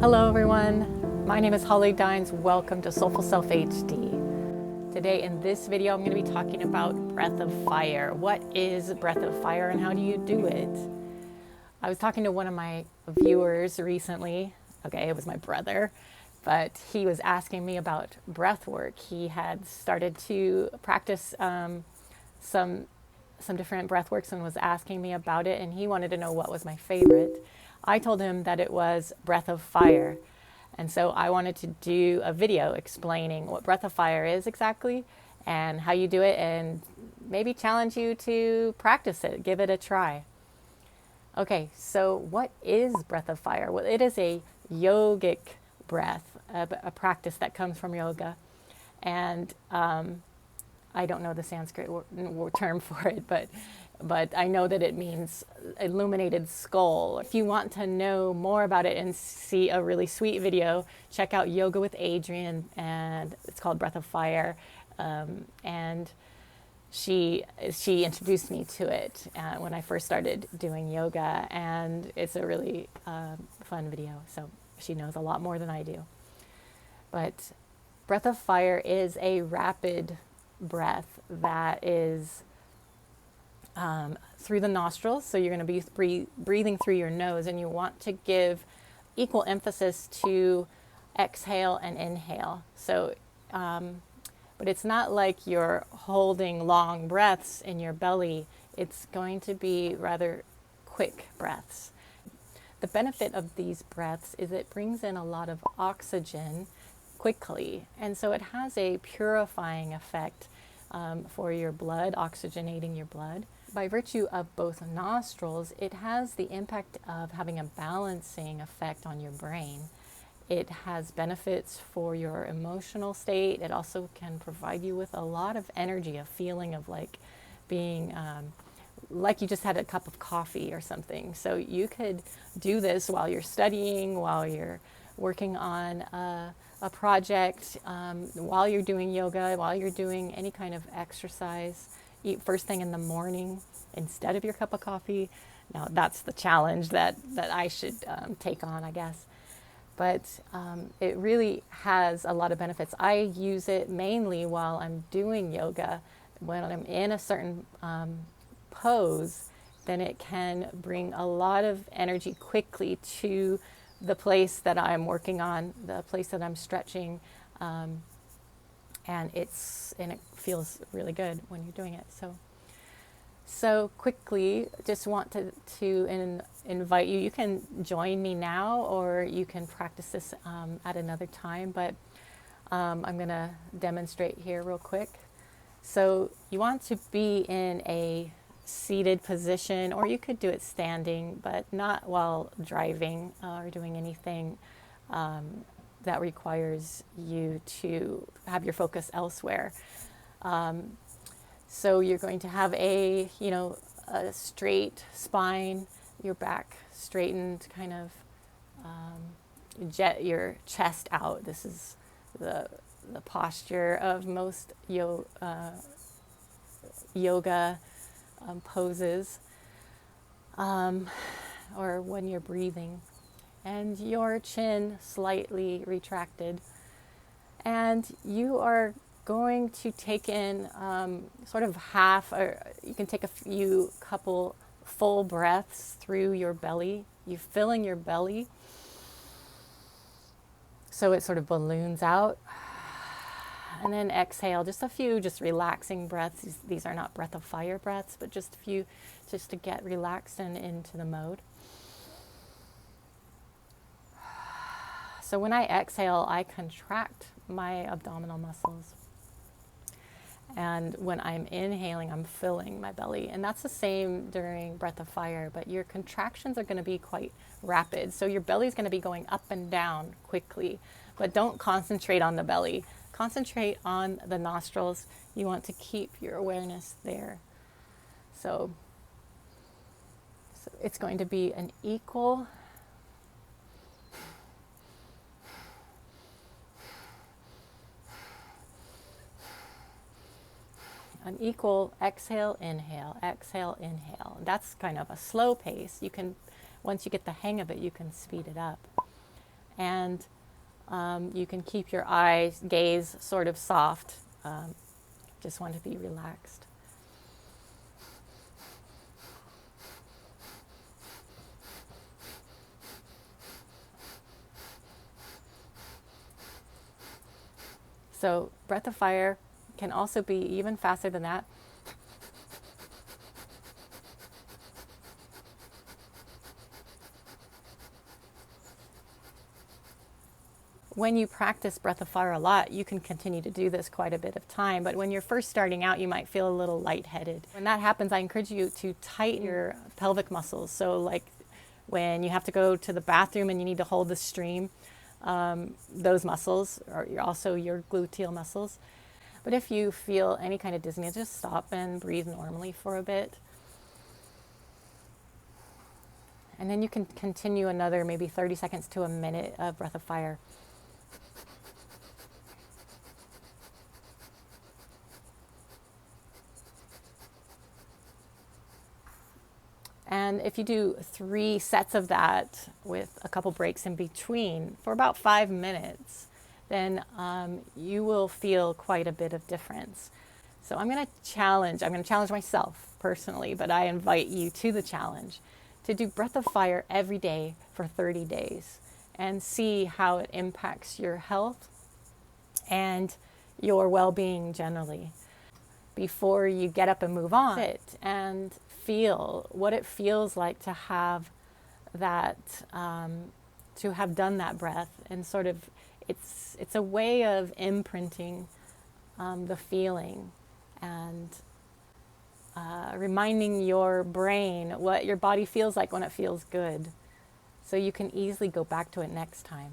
Hello everyone, my name is Holly Dines. Welcome to Soulful Self HD. Today in this video I'm going to be talking about breath of fire. What is breath of fire and how do you do it? I was talking to one of my viewers recently. Okay, it was my brother, but he was asking me about breath work. He had started to practice some different breath works and was asking me about it, and he wanted to know what was my favorite. I told him that it was breath of fire. And so I wanted to do a video explaining what breath of fire is exactly and how you do it, and maybe challenge you to practice it, give it a try. Okay, so what is breath of fire? Well, it is a yogic breath, a practice that comes from yoga. And I don't know the Sanskrit term for it, but I know that it means illuminated skull. If you want to know more about it and see a really sweet video, check out Yoga with Adrienne, and it's called Breath of Fire. And she introduced me to it when I first started doing yoga, and it's a really fun video. So she knows a lot more than I do. But Breath of Fire is a rapid breath that is through the nostrils. So you're going to be breathing through your nose, and you want to give equal emphasis to exhale and inhale. So, but it's not like you're holding long breaths in your belly. It's going to be rather quick breaths. The benefit of these breaths is it brings in a lot of oxygen quickly, and so it has a purifying effect for your blood, oxygenating your blood. By virtue of both nostrils, it has the impact of having a balancing effect on your brain. It has benefits for your emotional state. It also can provide you with a lot of energy, a feeling of like being like you just had a cup of coffee or something. So you could do this while you're studying, while you're working on a project, while you're doing yoga, while you're doing any kind of exercise. Eat first thing in the morning instead of your cup of coffee. Now that's the challenge that I should take on, I guess. But it really has a lot of benefits. I use it mainly while I'm doing yoga. When I'm in a certain pose, then it can bring a lot of energy quickly to the place that I'm working on, the place that I'm stretching, and it feels really good when you're doing it. So quickly, just want to invite you. You can join me now, or you can practice this at another time. But I'm going to demonstrate here real quick. So you want to be in a seated position, or you could do it standing, but not while driving or doing anything that requires you to have your focus elsewhere. So you're going to have a straight spine, your back straightened, kind of jet your chest out. This is the posture of most yoga poses, or when you're breathing, and your chin slightly retracted, and you are going to take in sort of half, or you can take a couple full breaths through your belly. You're filling your belly so it sort of balloons out. And then exhale, just a few just relaxing breaths. These are not breath of fire breaths, but just a few just to get relaxed and into the mode. So when I exhale, I contract my abdominal muscles. And when I'm inhaling, I'm filling my belly. And that's the same during breath of fire, but your contractions are going to be quite rapid. So your belly is going to be going up and down quickly, but don't concentrate on the belly. Concentrate on the nostrils. You want to keep your awareness there. So it's going to be an equal exhale, inhale, exhale, inhale. That's kind of a slow pace. You can, once you get the hang of it, you can speed it up. and you can keep your gaze sort of soft. Just want to be relaxed. So breath of fire can also be even faster than that. When you practice breath of fire a lot, you can continue to do this quite a bit of time. But when you're first starting out, you might feel a little lightheaded. When that happens, I encourage you to tighten your pelvic muscles. So like when you have to go to the bathroom and you need to hold the stream, those muscles are also your gluteal muscles. But if you feel any kind of dizziness, just stop and breathe normally for a bit. And then you can continue another maybe 30 seconds to a minute of breath of fire. And if you do 3 sets of that with a couple breaks in between for about 5 minutes, then you will feel quite a bit of difference. So I'm going to challenge myself personally, but I invite you to the challenge to do breath of fire every day for 30 days and see how it impacts your health and your well-being generally. Before you get up and move on, sit and feel what it feels like to have that, to have done that breath, and sort of it's a way of imprinting the feeling and reminding your brain what your body feels like when it feels good, so you can easily go back to it next time.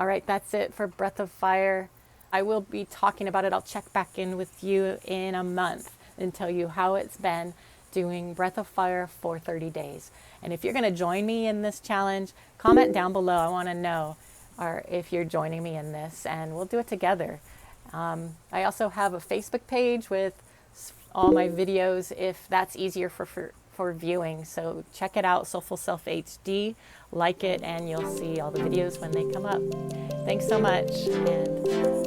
All right, that's it for breath of fire. I will be talking about it. I'll check back in with you in a month and tell you how it's been doing breath of fire for 30 days. And if you're going to join me in this challenge, comment down below. I want to know if you're joining me in this, and we'll do it together. I also have a Facebook page with all my videos if that's easier for viewing. So check it out, Soulful Self HD. Like it, and you'll see all the videos when they come up. Thanks so much, and